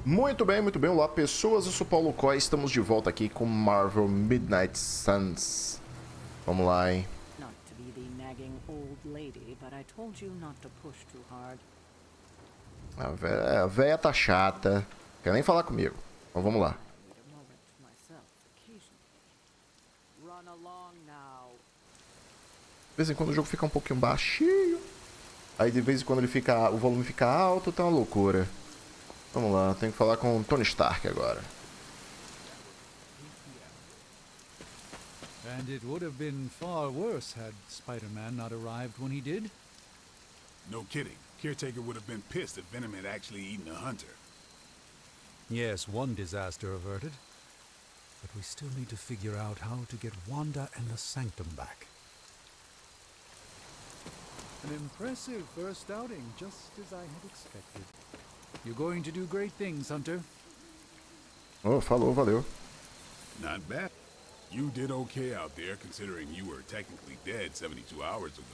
Muito bem, muito bem. Olá, pessoas. Eu sou Paulo Coy. Estamos de volta aqui com Marvel Midnight Suns. Vamos lá, hein? Not to be the nagging old lady, but I told you not to push too hard. A véia tá chata. Quer nem falar comigo. Então vamos lá. I need a moment to myself occasionally. Run along now. De vez em quando o jogo fica um pouquinho baixinho. Aí de vez em quando o volume fica alto, tá uma loucura. Vamos lá, tenho que falar com o Tony Stark agora. And it would have been far worse had Spider-Man not arrived when he did. No kidding. Caretaker would have been pissed if Venom had actually eaten a hunter. Yes, one disaster averted. But we still need to figure out how to get Wanda and the Sanctum back. An impressive first outing, just as I had expected. You're going to do great things, Hunter. Oh, falou, valeu. Not bad. You did okay out there, considering you were technically dead 72 hours ago.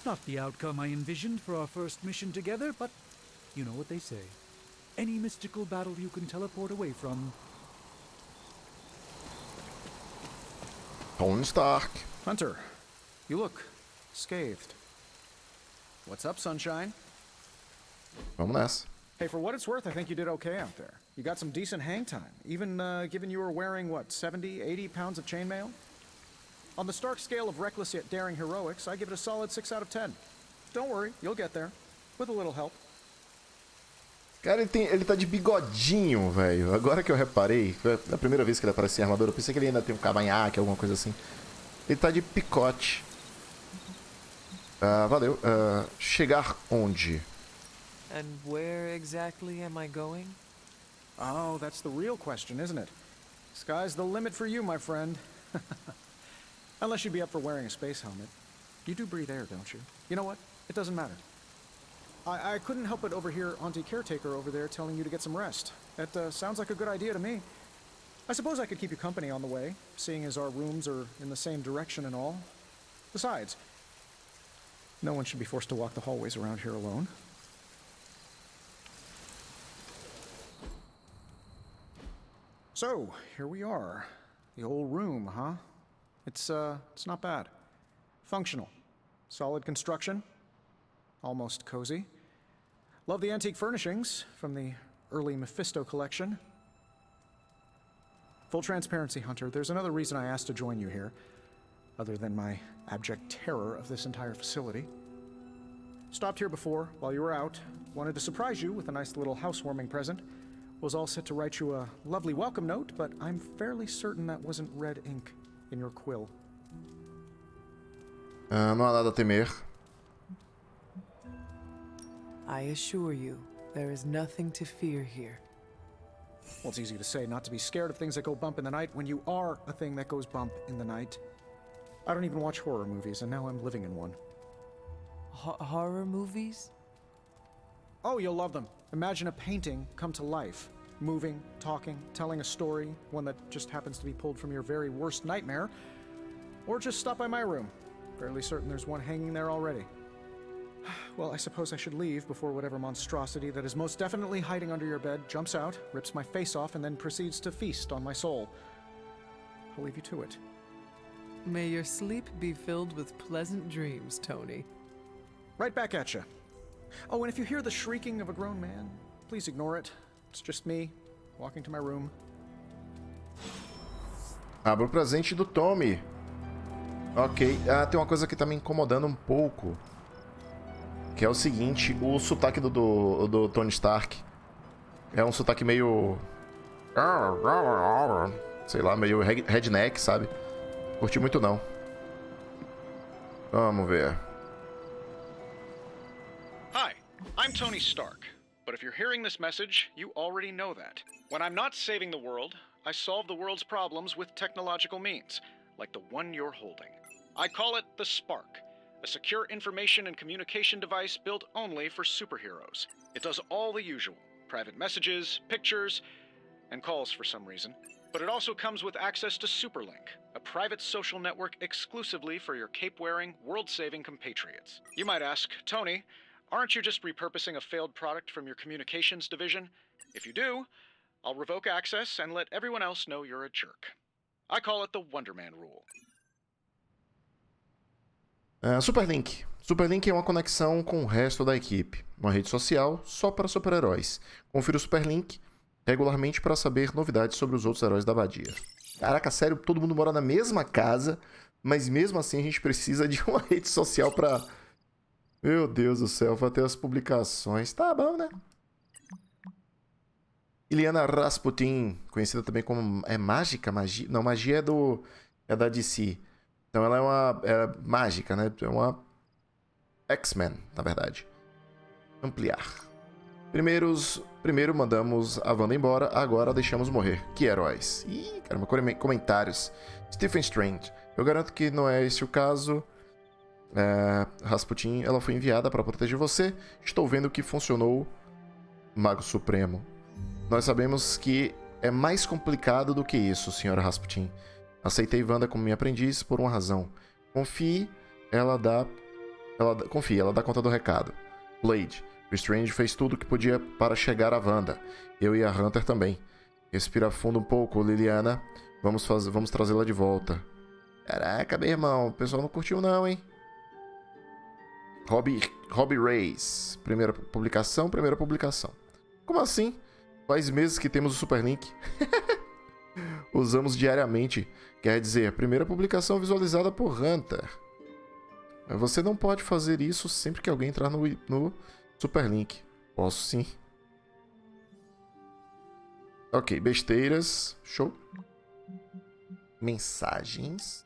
Not the outcome I envisioned for our first mission together, but you know what they say. Any mystical battle you can teleport away from. Tony Stark. Hunter, you look scathed. What's up, Sunshine? Vamos nessa. Hey, for what it's worth, I think you did okay out there. You got some decent hang time, even given you were wearing, what, 70, 80 pounds of chainmail? On the Stark scale of reckless yet daring heroics, I give it a solid 6 out of 10. Don't worry, you'll get there. With a little help. Cara, ele tá de bigodinho, velho. Agora que eu reparei, foi a primeira vez que ele aparece sem armadura, eu pensei que ele ainda tem um cavanhaque, alguma coisa assim. Ele tá de picote. Valeu. Chegar onde? And where exactly am I going? Oh, that's the real question, isn't it? Sky's the limit for you, my friend. Unless you'd be up for wearing a space helmet. You do breathe air, don't you? You know what? It doesn't matter. I couldn't help but overhear Auntie Caretaker over there telling you to get some rest. That sounds like a good idea to me. I suppose I could keep you company on the way, seeing as our rooms are in the same direction and all. Besides, no one should be forced to walk the hallways around here alone. So, here we are. The old room, huh? It's not bad. Functional. Solid construction. Almost cozy. Love the antique furnishings from the early Mephisto collection. Full transparency, Hunter, there's another reason I asked to join you here, other than my abject terror of this entire facility. Stopped here before, while you were out. Wanted to surprise you with a nice little housewarming present. Was all set to write you a lovely welcome note, but I'm fairly certain that wasn't red ink in your quill. Não há nada a temer. I assure you, there is nothing to fear here. Well, it's easy to say not to be scared of things that go bump in the night when you are a thing that goes bump in the night. I don't even watch horror movies, and now I'm living in one. Horror movies? Oh, you'll love them. Imagine a painting come to life. Moving, talking, telling a story, one that just happens to be pulled from your very worst nightmare. Or just stop by my room. Fairly certain there's one hanging there already. Well, I suppose I should leave before whatever monstrosity that is most definitely hiding under your bed jumps out, rips my face off, and then proceeds to feast on my soul. I'll leave you to it. May your sleep be filled with pleasant dreams, Tony. Right back at you. Oh, and if you hear the shrieking of a grown man, please ignore it. It's just me, walking to my room. Abra o presente do Tommy. Ok. Tem uma coisa que tá me incomodando um pouco. Que é o seguinte, o sotaque do Tony Stark é um sotaque meio... sei lá, meio redneck, sabe? Curti muito não. Vamos ver. Hi, I'm Tony Stark. But if you're hearing this message, you already know that. When I'm not saving the world, I solve the world's problems with technological means, like the one you're holding. I call it the Spark, a secure information and communication device built only for superheroes. It does all the usual, private messages, pictures, and calls for some reason. But it also comes with access to Superlink, a private social network exclusively for your cape-wearing, world-saving compatriots. You might ask, Tony, aren't you just repurposing a failed product from your communications division? If you do, I'll revoke access and let everyone else know you're a jerk. I call it the Wonder Man rule. Superlink. Superlink é uma conexão com o resto da equipe. Uma rede social só para super-heróis. Confira o Superlink regularmente para saber novidades sobre os outros heróis da abadia. Caraca, sério, todo mundo mora na mesma casa, mas mesmo assim a gente precisa de uma rede social para... Meu Deus do céu, vai ter as publicações. Tá bom, né? Illyana Rasputin, conhecida também como... É mágica? Magia? Não, magia é da DC. Então ela é uma mágica, né? É uma X-Men, na verdade. Ampliar. Primeiro mandamos a Wanda embora, agora deixamos morrer. Que heróis. Ih, caramba, comentários. Stephen Strange. Eu garanto que não é esse o caso. Rasputin, ela foi enviada para proteger você. Estou vendo que funcionou. Mago Supremo. Nós sabemos que é mais complicado do que isso, senhora Rasputin. Aceitei Wanda como minha aprendiz por uma razão. Confie, ela dá conta do recado. Blade, o Strange fez tudo o que podia para chegar a Wanda. Eu e a Hunter também. Respira fundo um pouco, Liliana. Vamos trazê-la de volta. Caraca, meu irmão, o pessoal não curtiu não, hein? Robbie Reyes. Primeira publicação. Como assim? Faz meses que temos o Superlink. Usamos diariamente. Quer dizer, primeira publicação visualizada por Hunter. Você não pode fazer isso sempre que alguém entrar no Superlink. Posso sim. Ok, besteiras. Show. Mensagens.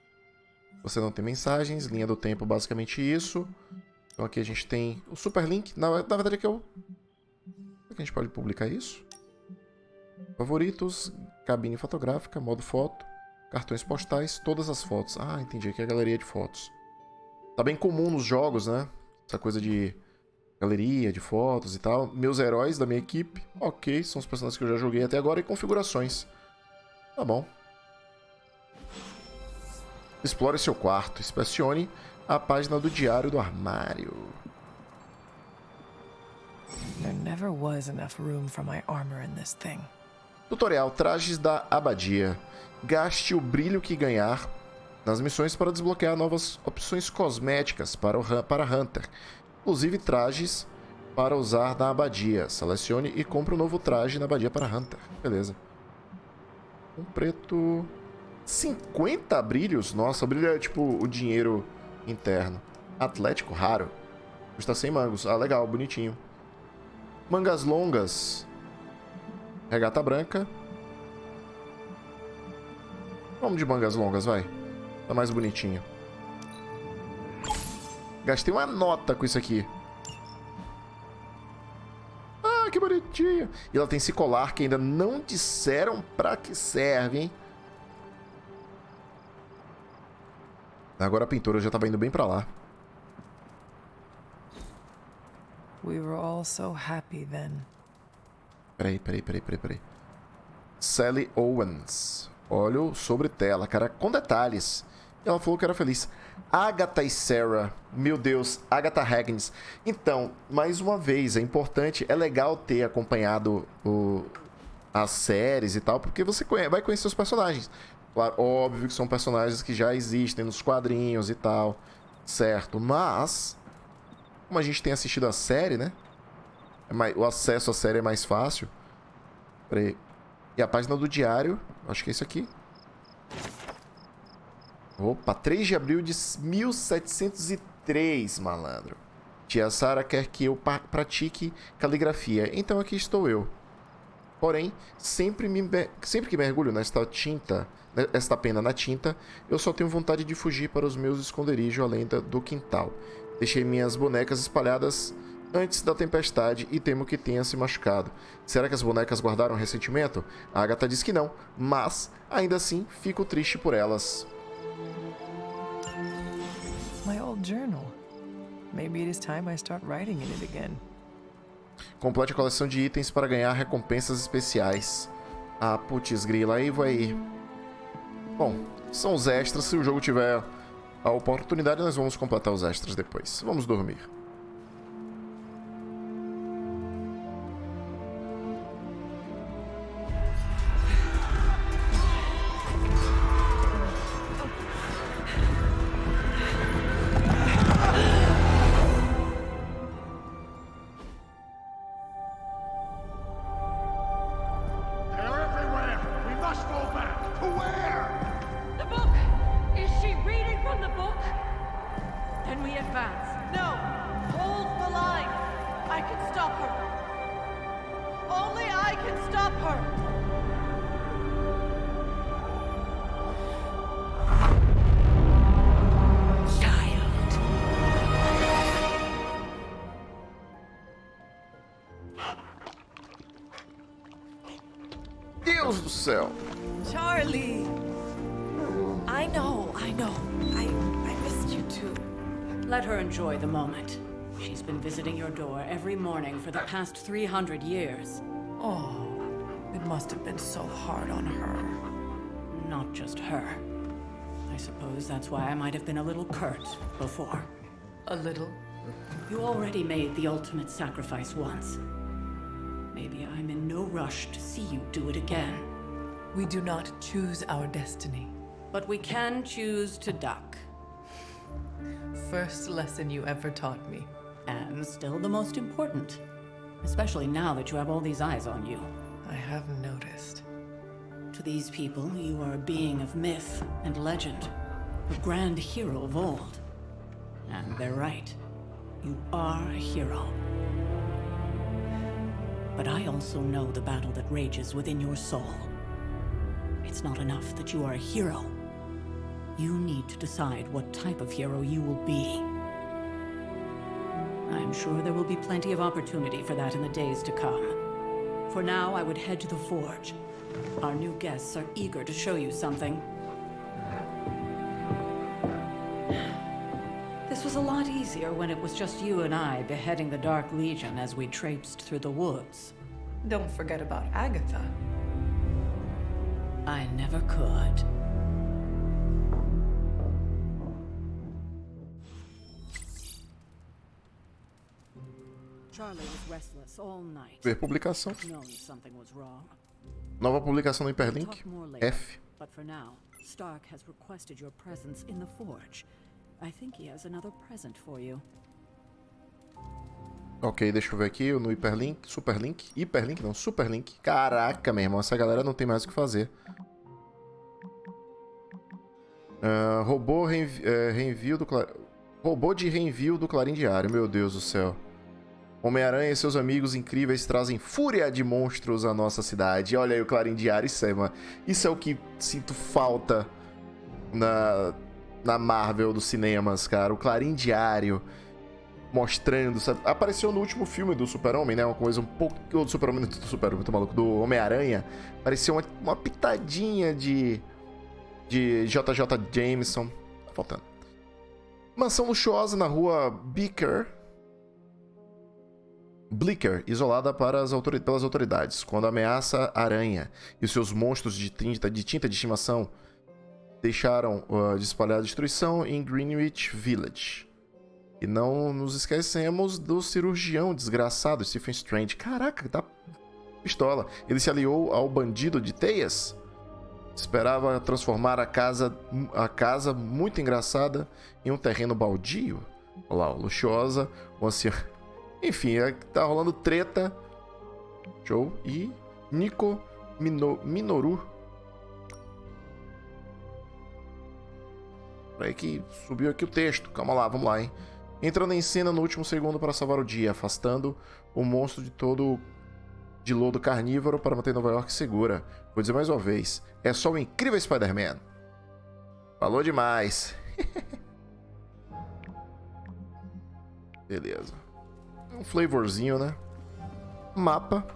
Você não tem mensagens. Linha do tempo, basicamente isso. Então aqui a gente tem o Superlink. Na verdade aqui é o... Será que a gente pode publicar isso? Favoritos, cabine fotográfica, modo foto, cartões postais, todas as fotos. Ah, entendi. Aqui é a galeria de fotos. Tá bem comum nos jogos, né? Essa coisa de galeria, de fotos e tal. Meus heróis da minha equipe. Ok, são os personagens que eu já joguei até agora. E configurações. Tá bom. Explore seu quarto. Inspecione a página do Diário do Armário. There never was enough room for my armor in this thing. Tutorial Trajes da Abadia. Gaste o brilho que ganhar nas missões para desbloquear novas opções cosméticas para Hunter. Inclusive trajes para usar na Abadia. Selecione e compre um novo traje na Abadia para Hunter. Beleza. Um preto... 50 brilhos? Nossa, o brilho é tipo o dinheiro interno. Atlético, raro. Custa 100 mangos. Ah, legal, bonitinho. Mangas longas. Regata branca. Vamos de mangas longas, vai. Tá mais bonitinho. Gastei uma nota com isso aqui. Ah, que bonitinho. E ela tem esse colar que ainda não disseram pra que serve, hein? Agora a pintura já tava indo bem pra lá. We were all so happy then. Peraí. Sally Owens. Olho sobre tela, cara, com detalhes. Ela falou que era feliz. Agatha e Sarah. Meu Deus, Agatha Harkness. Então, mais uma vez, é importante, é legal ter acompanhado as séries e tal, porque você vai conhecer os personagens. Claro, óbvio que são personagens que já existem nos quadrinhos e tal, certo? Mas, como a gente tem assistido a série, né? O acesso à série é mais fácil. Peraí. E a página do diário, acho que é isso aqui. Opa, 3 de abril de 1703, malandro. Tia Sarah quer que eu pratique caligrafia, então aqui estou eu. Porém, sempre que mergulho esta pena na tinta, eu só tenho vontade de fugir para os meus esconderijos além do quintal. Deixei minhas bonecas espalhadas antes da tempestade e temo que tenha se machucado. Será que as bonecas guardaram ressentimento? A Agatha diz que não, mas, ainda assim, fico triste por elas. My old journal. Maybe it is time I start writing in it again. Complete a coleção de itens para ganhar recompensas especiais. Ah, putz grila, aí vai... Bom, são os extras. Se o jogo tiver a oportunidade, nós vamos completar os extras depois. Vamos dormir. stop her. Only I can stop her. Deus do céu! Charlie! I know. I missed you too. Let her enjoy the moment. She's been visiting your door every morning for the past 300 years. Oh, it must have been so hard on her. Not just her. I suppose that's why I might have been a little curt before. A little. You already made the ultimate sacrifice once. Maybe I'm in no rush to see you do it again. We do not choose our destiny. But we can choose to duck. First lesson you ever taught me. And still the most important. Especially now that you have all these eyes on you. I have noticed. To these people, you are a being of myth and legend. A grand hero of old. And they're right. You are a hero. But I also know the battle that rages within your soul. It's not enough that you are a hero. You need to decide what type of hero you will be. I'm sure there will be plenty of opportunity for that in the days to come. For now, I would head to the forge. Our new guests are eager to show you something. This was a lot easier when it was just you and I beheading the Dark Legion as we traipsed through the woods. Don't forget about Agatha. I never could. Charlie was restless all night, Ver publicação. knowing something was wrong. Nova publicação no We'll hiperlink. talk more later, F. but for now, Stark has requested your presence in the forge. I think he has another present for you. Ok, deixa eu ver aqui no hiperlink. Superlink. Hiperlink não, superlink. Caraca, meu irmão, essa galera não tem mais o que fazer. Reenvio do Robô de reenvio do Clarim Diário, meu Deus do céu. Homem-Aranha e seus amigos incríveis trazem fúria de monstros à nossa cidade. Olha aí o Clarim Diário, isso é o que sinto falta na Marvel dos cinemas, cara. O Clarim Diário mostrando, sabe? Apareceu no último filme do Super-Homem, né? Uma coisa um pouco... do Super-Homem, tô maluco, do Homem-Aranha. Apareceu uma pitadinha de JJ Jameson. Tá faltando. Mansão luxuosa na rua Bleecker, isolada pelas autoridades, quando ameaça a aranha e os seus monstros de tinta de estimação deixaram de espalhar destruição em Greenwich Village. E não nos esquecemos do cirurgião desgraçado Stephen Strange. Caraca, tá pistola. Ele se aliou ao bandido de teias. Esperava transformar a casa muito engraçada em um terreno baldio. Olha lá, luxuosa, o ancião... Enfim, tá rolando treta. Show. E Nico Minoru. Peraí que subiu aqui o texto. Calma lá, vamos lá, hein. Entrando em cena no último segundo para salvar o dia, afastando o monstro de lodo carnívoro para manter Nova York segura. Vou dizer mais uma vez, é só o incrível Spider-Man. Falou demais. Beleza. Um flavorzinho, né? Mapa.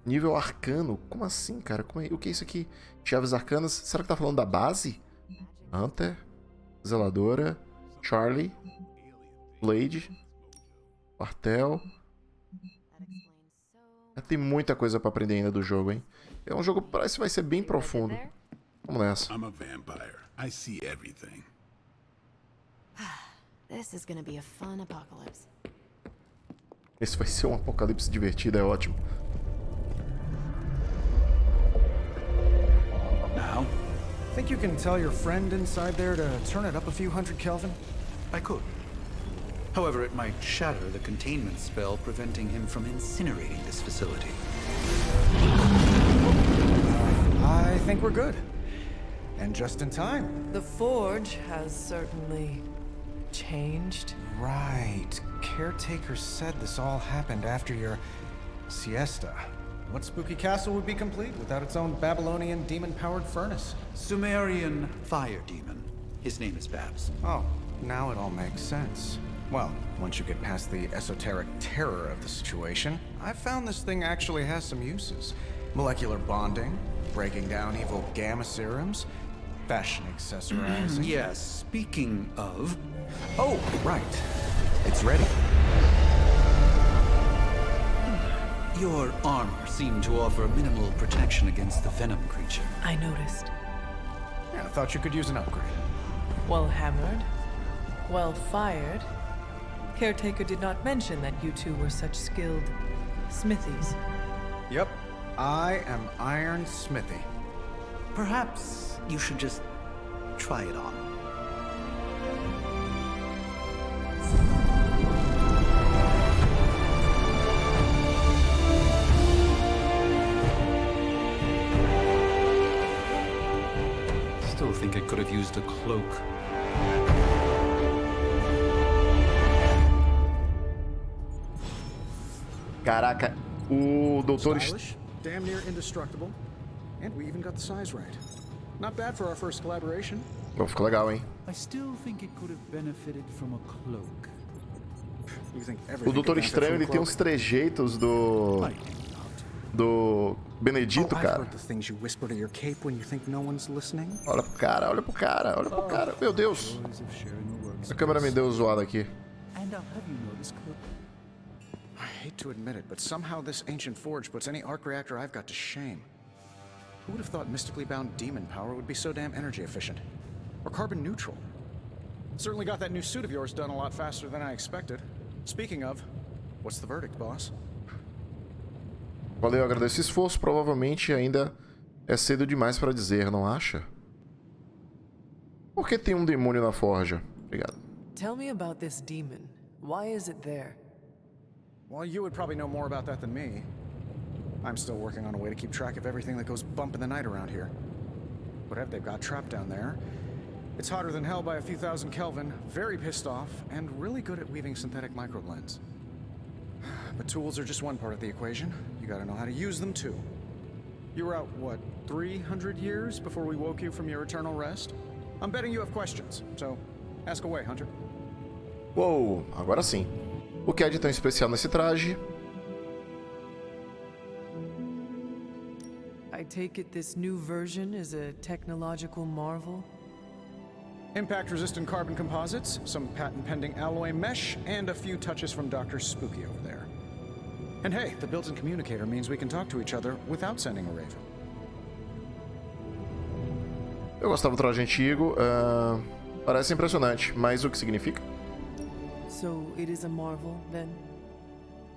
Nível arcano. Como assim, cara? O que é isso aqui? Chaves arcanas. Será que tá falando da base? Hunter. Zeladora. Charlie. Blade. Quartel. Tem muita coisa pra aprender ainda do jogo, hein? É um jogo que parece que vai ser bem profundo. Vamos nessa. I'm a vampire. I see everything. This is gonna be a fun apocalypse. Esse vai ser um apocalipse divertido, é ótimo. Now? Think you can tell your friend inside there to turn it up a few hundred Kelvin? I could. However, it might shatter the containment spell preventing him from incinerating this facility. I think we're good. And just in time. The forge has certainly changed. Right. caretaker said this all happened after your siesta. What spooky castle would be complete without its own Babylonian demon-powered furnace? Sumerian fire demon. His name is Babs. Oh, now it all makes sense. Well, once you get past the esoteric terror of the situation, I've found this thing actually has some uses. Molecular bonding, breaking down evil gamma serums, fashion accessorizing. Yes, speaking of... Oh, right. It's ready. Your armor seemed to offer minimal protection against the venom creature. I noticed. Yeah, I thought you could use an upgrade. Well hammered. Well fired. Caretaker did not mention that you two were such skilled smithies. Yep, I am Iron Smithy. Perhaps you should just try it on. Still think it could have used a cloak. Caraca, o Doutor Stylish, damn near indestructible, and we even got the size right. Not bad for our first collaboration. Bom, ficou legal, hein? I still think it could have benefited from a cloak. You think O everything Doutor could benefit Estranho, from ele tem cloak? uns trejeitos do Benedito, I've cara. heard the things you whisper to your cape when you think no one's listening. Olha pro cara, olha pro cara, olha pro cara. Meu Deus, Joys of sharing a workspace. a câmera me deu zoada aqui. And have you noticed, I hate to admit it, but somehow this ancient forge puts any arc reactor I've got to shame. Who would have thought mystically bound demon power would be so damn energy efficient? Or carbon neutral? Certainly got that new suit of yours done a lot faster than I expected. Speaking of, what's the verdict, boss? Valeu, agradeço o esforço. Provavelmente ainda é cedo demais pra dizer, não acha? Por que tem um demônio na forja? Obrigado. Tell me about this demon. Why is it there? Well, you would probably know more about that than me. I'm still working on a way to keep track of everything that goes bump in the night around here. Whatever they've got trapped down there, it's hotter than hell by a few thousand Kelvin, very pissed off, and really good at weaving synthetic microlens. But tools are just one part of the equation. You gotta know how to use them too. You were out, what, 300 years before we woke you from your eternal rest? I'm betting you have questions, so ask away, Hunter. Uou, agora sim. O que há de tão especial nesse traje? I take it this new version is a technological marvel? Impact-resistant carbon composites, some patent-pending alloy mesh, and a few touches from Dr. Spooky over there. And hey, the built-in communicator means we can talk to each other without sending a raven. Eu gostava do traje antigo. Parece impressionante, mas o que significa? So it is a marvel, then?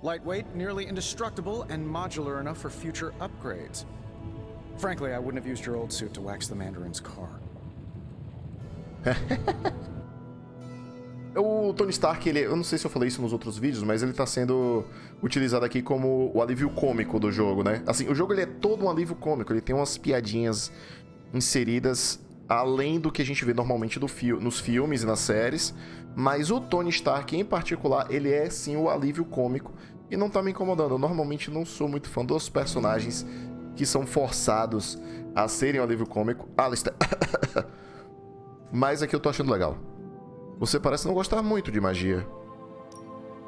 Lightweight, nearly indestructible, and modular enough for future upgrades. Frankly, I wouldn't have used your old suit to wax the Mandarin's car. O Tony Stark, eu não sei se eu falei isso nos outros vídeos, mas ele tá sendo utilizado aqui como o alívio cômico do jogo, né? Assim, o jogo ele é todo um alívio cômico, ele tem umas piadinhas inseridas além do que a gente vê normalmente nos filmes e nas séries, mas o Tony Stark em particular, ele é sim o alívio cômico e não tá me incomodando. Eu normalmente não sou muito fã dos personagens que são forçados a serem o alívio cômico. Alistair. Mas aqui eu tô achando legal. Você parece não gostar muito de magia.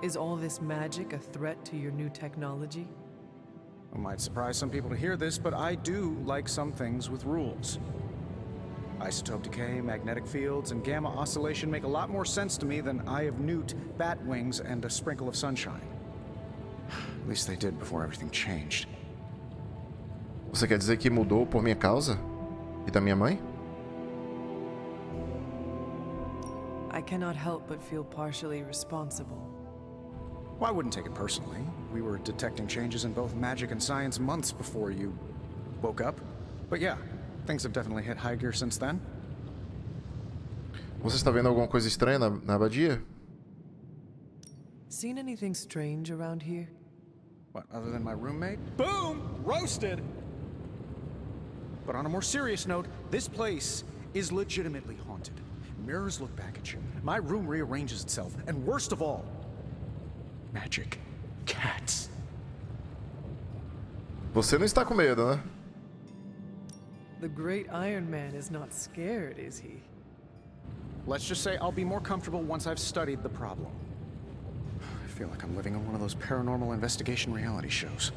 Is all this magic a threat to your new technology? It might surprise some people to hear this, but I do like some things with rules. Isotope decay, magnetic fields, and gamma oscillation make a lot more sense to me than Eye of Newt, bat wings, and a sprinkle of sunshine. At least they did before everything changed. Você quer dizer que mudou por minha causa? E da minha mãe? I cannot help but feel partially responsible. Well, I wouldn't take it personally. We were detecting changes in both magic and science months before you woke up. But yeah, things have definitely hit high gear since then. Você está vendo alguma coisa estranha na abadia? Seen anything strange around here? What, other than my roommate? Boom! Roasted! But on a more serious note, this place is legitimately haunted. Mirrors look back at you. My room rearranges itself. And worst of all, Magic cats. Você não está com medo, né? The great Iron Man is not scared, is he? Let's just say I'll be more comfortable once I've studied the problem. I feel like I'm living in one of those paranormal investigation reality shows.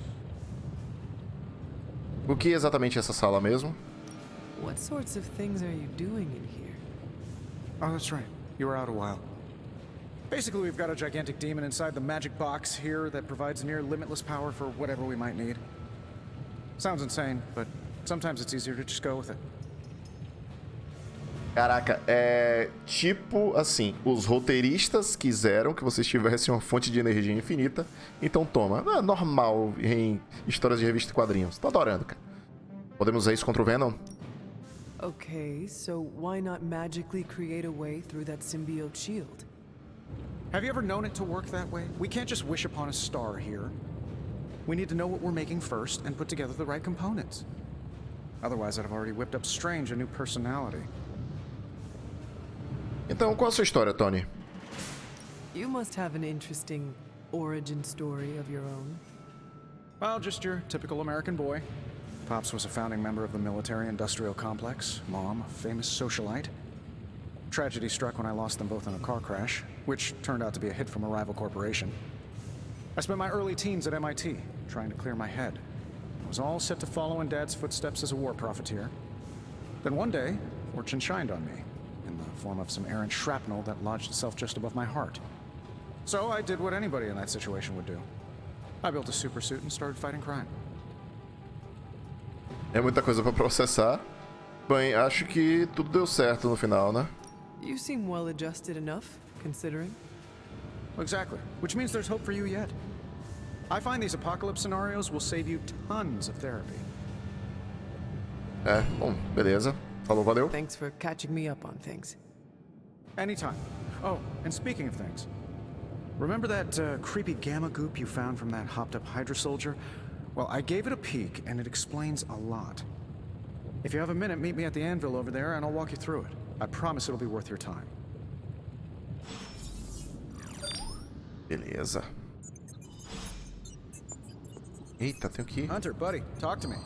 O que é exatamente essa sala mesmo? What sorts of things are you doing in here? Oh, that's right. You were out a while. Basically, we've got a gigantic demon inside the magic box here that provides near limitless power for whatever we might need. Sounds insane, but sometimes it's easier to just go with it. Caraca, é tipo assim, os roteiristas quiseram que vocês tivessem uma fonte de energia infinita, então toma. É normal em histórias de revista e quadrinhos. Tô adorando, cara. Podemos usar isso contra o Venom? Okay, so why not magically create a way through that symbiote shield? Have you ever known it to work that way? We can't just wish upon a star here. We need to know what we're making first and put together the right components. Otherwise, I'd have already whipped up Strange a new personality. Então, qual a sua história, Tony? You must have an interesting origin story of your own. Well, just your typical American boy. Pops was a founding member of the military-industrial complex. Mom, a famous socialite. Tragedy struck when I lost them both in a car crash, which turned out to be a hit from a rival corporation. I spent my early teens at MIT, trying to clear my head. I was all set to follow in Dad's footsteps as a war profiteer. Then one day, fortune shined on me, in the form of some errant shrapnel that lodged itself just above my heart. So I did what anybody in that situation would do. I built a supersuit and started fighting crime. É muita coisa pra processar. Bem, acho que tudo deu certo no final, né? You seem well adjusted enough, considering. Exactly, which means there's hope for you yet. I find these apocalypse scenarios will save you tons of therapy. É, bom, beleza. Falou, valeu. Thanks for catching me up on things. Anytime. Oh, and speaking of things, remember that creepy gamma goop you found from that hopped-up Hydra soldier? Well, I gave it a peek, and it explains a lot. If you have a minute, meet me at the anvil over there, and I'll walk you through it. I promise it'll be worth your time. Beleza. Eita, tenho que Hunter, buddy, talk to me.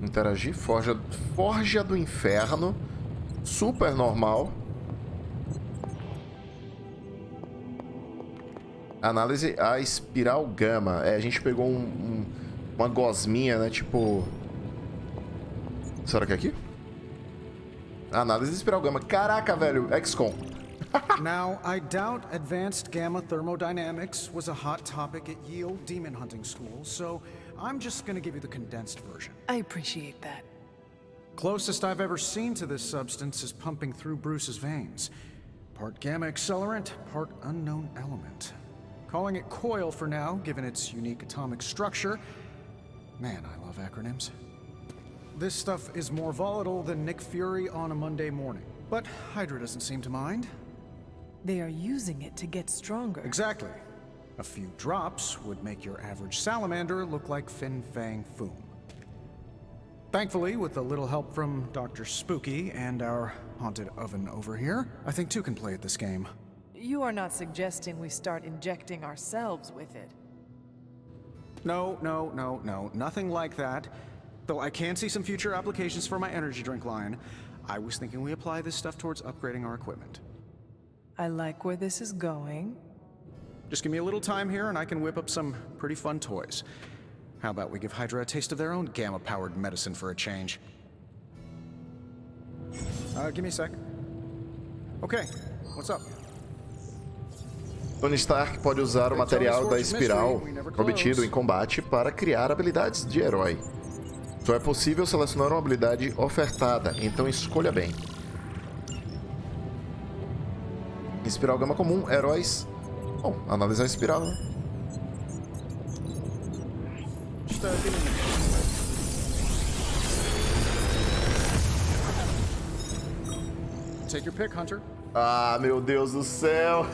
interagir. Forja do Inferno. Super normal. Análise a espiral gama. É, a gente pegou uma gosminha, né? Tipo... Será que é aqui? Análise de espiral gama. Caraca, velho. XCOM. Now, I doubt advanced gamma thermodynamics was a hot topic at Yale Demon Hunting School, so I'm just gonna give you the condensed version. I appreciate that. Closest I've ever seen to this substance is pumping through Bruce's veins. Part gamma accelerant, part unknown element. Calling it coil for now, given its unique atomic structure. Man, I love acronyms. This stuff is more volatile than Nick Fury on a Monday morning. But Hydra doesn't seem to mind. They are using it to get stronger. Exactly. A few drops would make your average salamander look like Fin Fang Foom. Thankfully, with a little help from Dr. Spooky and our haunted oven over here, I think two can play at this game. You are not suggesting we start injecting ourselves with it. No, nothing like that. Though I can see some future applications for my energy drink line. I was thinking we apply this stuff towards upgrading our equipment. I like where this is going. Just give me a little time here and I can whip up some pretty fun toys. How about we give Hydra a taste of their own gamma-powered medicine for a change? Give me a sec. Okay, what's up? Tony Stark pode usar o material da espiral obtido em combate para criar habilidades de herói. Só é possível selecionar uma habilidade ofertada, então escolha bem. Espiral gama comum, heróis... Bom, analisar a espiral, né? Take your pick, Hunter. Ah, meu Deus do céu!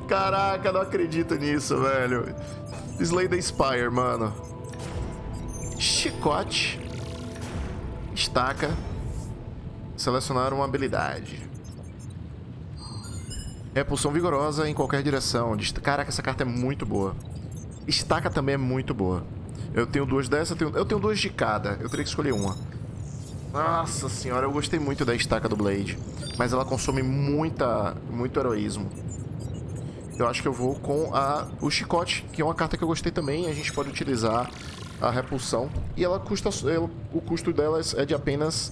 Caraca, não acredito nisso, velho. Slay the Spire, mano. Chicote. Estaca. Selecionar uma habilidade. Repulsão vigorosa em qualquer direção. Caraca, essa carta é muito boa. Estaca também é muito boa. Eu tenho 2 dessa, eu tenho 2 de cada. Eu teria que escolher uma. Nossa senhora, eu gostei muito da estaca do Blade. Mas ela consome muito heroísmo. Eu acho que eu vou com o chicote, que é uma carta que eu gostei também. A gente pode utilizar a repulsão. E ela custa... o custo delas é de apenas...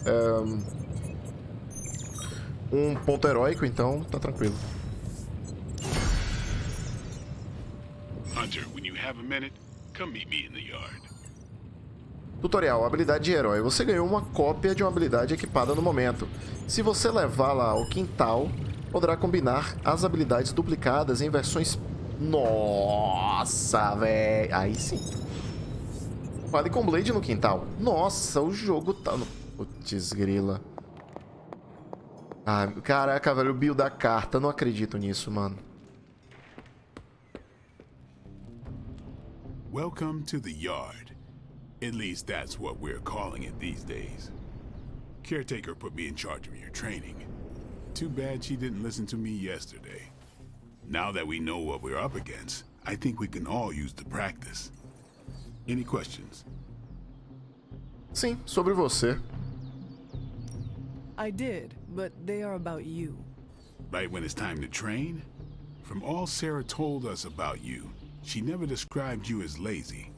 um ponto heróico, então tá tranquilo. Hunter, when you have a minute, come meet me in the yard. Tutorial, habilidade de herói. Você ganhou uma cópia de uma habilidade equipada no momento. Se você levá-la ao quintal, poderá combinar as habilidades duplicadas em versões... Nossa, velho. Aí sim. Fale com Blade no quintal. Nossa, o jogo tá... Putz, grila. Ah, caraca, velho, o build da carta. Não acredito nisso, mano. Welcome to the yard. At least that's what we're calling it these days. Caretaker put me in charge of your training. Too bad she didn't listen to me yesterday. Now that we know what we're up against, I think we can all use the practice. Any questions? Sim, sobre você. I did, but they are about you. Right when it's time to train? From all Sarah told us about you, she never described you as lazy.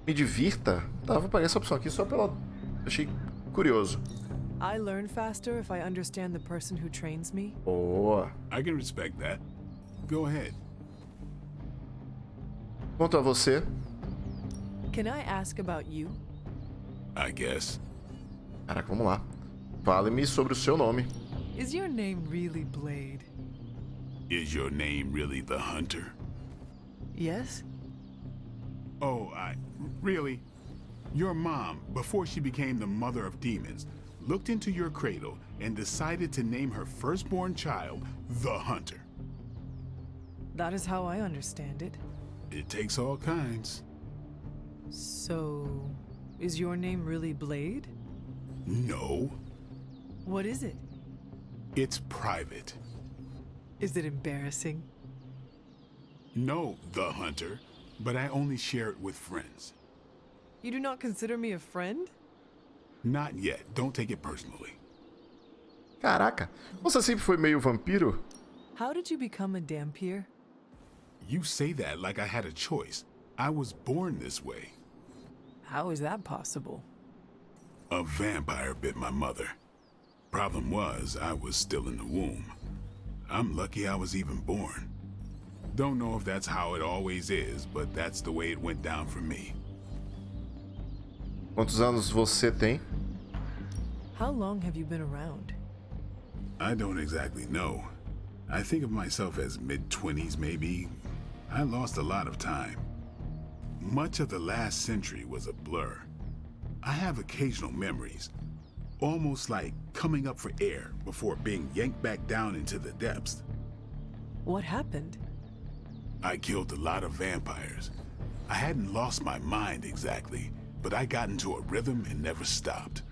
Me divirta? Tá, vou pegar essa opção aqui só pela... Achei curioso. I learn faster if I understand the person who trains me. Boa. I can respect that. Go ahead. Quanto a você... Can I ask about you? I guess. Caraca, vamos lá. Fale-me sobre o seu nome. Is your name really Blade? Is your name really the Hunter? Yes? Oh, really? Your mom, before she became the mother of demons, looked into your cradle and decided to name her firstborn child the Hunter. That is how I understand it. It takes all kinds. So, is your name really Blade? No. What is it? It's private. Is it embarrassing? No, the Hunter, but I only share it with friends. You do not consider me a friend? Not yet. Don't take it personally. Caraca, você sempre foi meio vampiro? How did you become a Dhampir? You say that like I had a choice. I was born this way. How is that possible? A vampire bit my mother. Problem was, I was still in the womb. I'm lucky I was even born. Don't know if that's how it always is, but that's the way it went down for me. Quantos anos você tem? How long have you been around? I don't exactly know. I think of myself as mid-20s, maybe. I lost a lot of time. Much of the last century was a blur. I have occasional memories, almost like coming up for air before being yanked back down into the depths. What happened? I killed a lot of vampires. I hadn't lost my mind exactly, but I got into a rhythm and never stopped.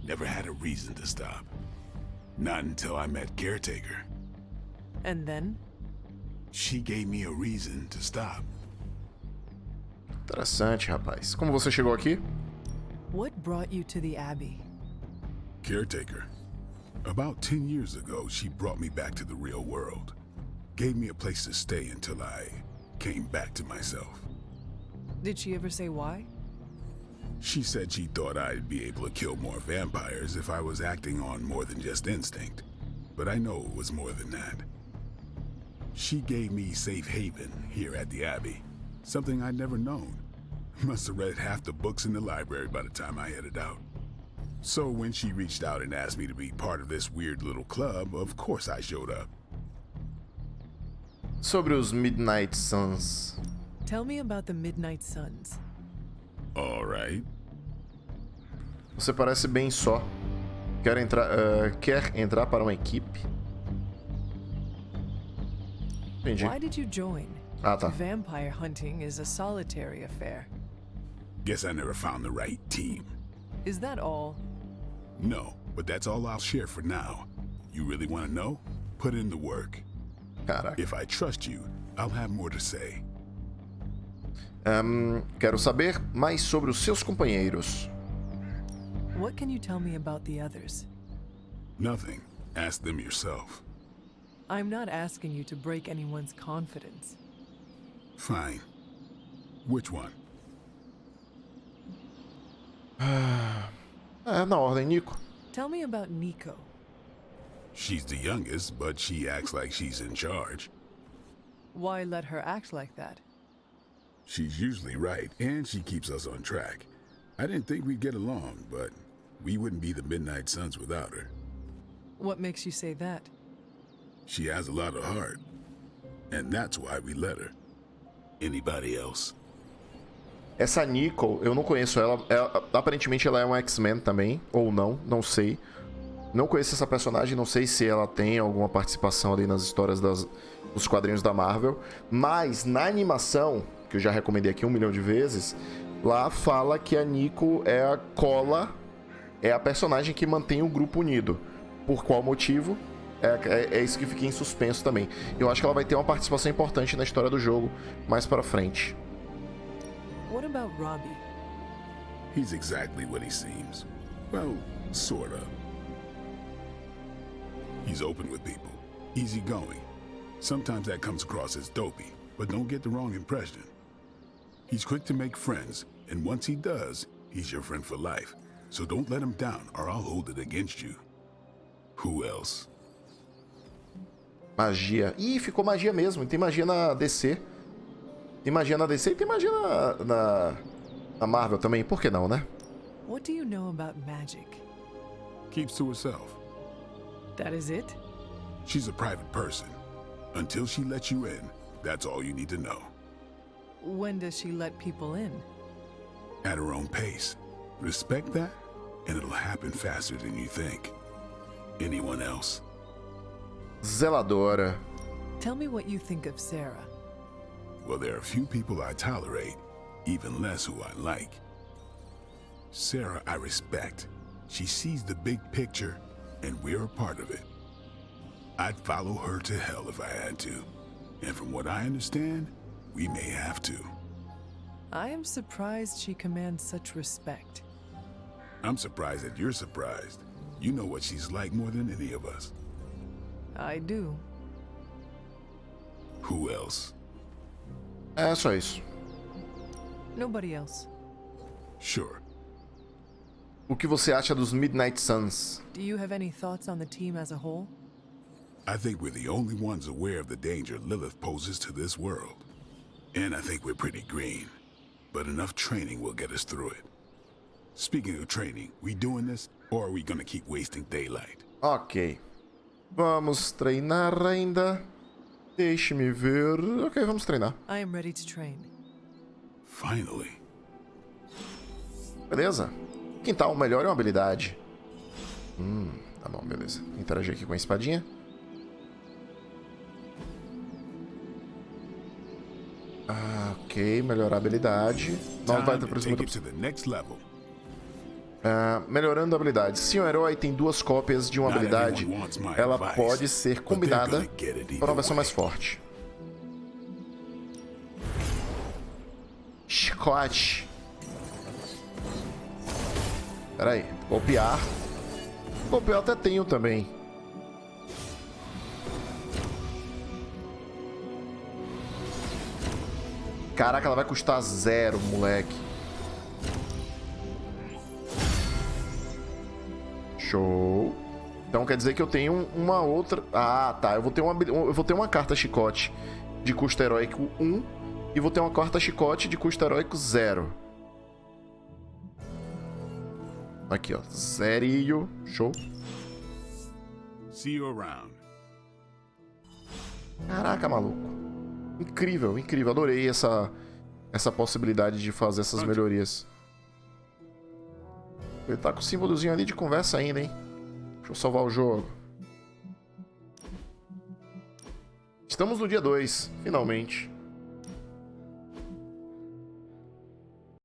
Never had a reason to stop. Not until I met Caretaker. And then? She gave me a reason to stop. Interessante, rapaz. Como você chegou aqui? What brought you to the Abbey? Caretaker. About 10 years ago, she brought me back to the real world. Gave me a place to stay until I came back to myself. Did she ever say why? She said she thought I'd be able to kill more vampires if I was acting on more than just instinct. But I know it was more than that. She gave me safe haven here at the Abbey. Something I'd never known. Must have read half the books in the library by the time I headed out. So when she reached out and asked me to be part of this weird little club, of course I showed up. Sobre os Midnight Suns. Tell me about the Midnight Suns. All right. Você parece bem só. Quer entrar para uma equipe? Entendi. Why did you join? Ah, tá. Vampire hunting is a solitary affair. Guess I never found the right team. Is that all? No, but that's all I'll share for now. You really want to know? Put in the work. Caraca. If I trust you, I'll have more to say. Quero saber mais sobre os seus companheiros. What can you tell me about the others? Nothing. Ask them yourself. I'm not asking you to break anyone's confidence. Fine. Which one? Na ordem, Nico. Tell me about Nico. She's the youngest, but she acts like she's in charge. Why let her act like that? She's usually right, and she keeps us on track. I didn't think we'd get along, but we wouldn't be the Midnight Suns without her. What makes you say that? She has a lot of heart, and that's why we let her. Anybody else? Essa Nico, eu não conheço ela. Aparentemente ela é uma X-Men também, ou não sei. Não conheço essa personagem, não sei se ela tem alguma participação ali nas histórias dos quadrinhos da Marvel. Mas na animação, que eu já recomendei aqui 1 milhão de vezes, lá fala que a Nico é a cola, é a personagem que mantém o grupo unido. Por qual motivo? É isso que fica em suspenso também. Eu acho que ela vai ter uma participação importante na história do jogo mais pra frente. What about Robbie? He's exactly what he seems. Well, sort of. He's open with people, easygoing. Sometimes that comes across as dopey, but don't get the wrong impression. He's quick to make friends, and once he does, he's your friend for life. So don't let him down, or I'll hold it against you. Who else? Magia. Ih, ficou magia mesmo. Tem magia na DC. Tem magia na DC e tem magia na Marvel também. Por que não, né? What do you know about magic? Keeps to herself. That is it? She's a private person. Until she lets you in, that's all you need to know. When does she let people in? At her own pace. Respect that, and it'll happen faster than you think. Anyone else? Zeladora. Tell me what you think of Sarah. Well, there are few people I tolerate, even less who I like. Sarah, I respect. She sees the big picture, and we're a part of it. I'd follow her to hell if I had to. And from what I understand, we may have to. I am surprised she commands such respect. I'm surprised that you're surprised. You know what she's like more than any of us. I do. Who else? É só isso. Nobody else. Sure. O que você acha dos Midnight Suns? Do you have any thoughts on the team as a whole? I think we're the only ones aware of the danger Lilith poses to this world. And I think we're pretty green. But enough training will get us through it. Speaking of training, we doing this, or are we gonna keep wasting daylight? Ok. Vamos treinar ainda. Deixe-me ver. Ok, vamos treinar. I am ready to train. Finally. Beleza. Quintal, melhor é uma habilidade. Tá bom, beleza. Interagir aqui com a espadinha. Ok, melhorar a habilidade. Não vai ter melhorando a habilidade. Se um herói tem 2 cópias de uma habilidade, ela pode ser combinada para uma versão mais forte. Chicote. Pera aí. Golpear. Golpear eu até tenho também. Caraca, ela vai custar 0, moleque. Show. Então quer dizer que eu tenho uma outra... Ah, tá. Eu vou ter uma carta chicote de custo heróico 1 e vou ter uma carta chicote de custo heróico 0. Aqui, ó. Zerinho. Show. See you around. Caraca, maluco. Incrível, incrível. Adorei essa possibilidade de fazer essas melhorias. Ele tá com o símbolozinho ali de conversa ainda, hein? Deixa eu salvar o jogo. Estamos no dia 2, finalmente.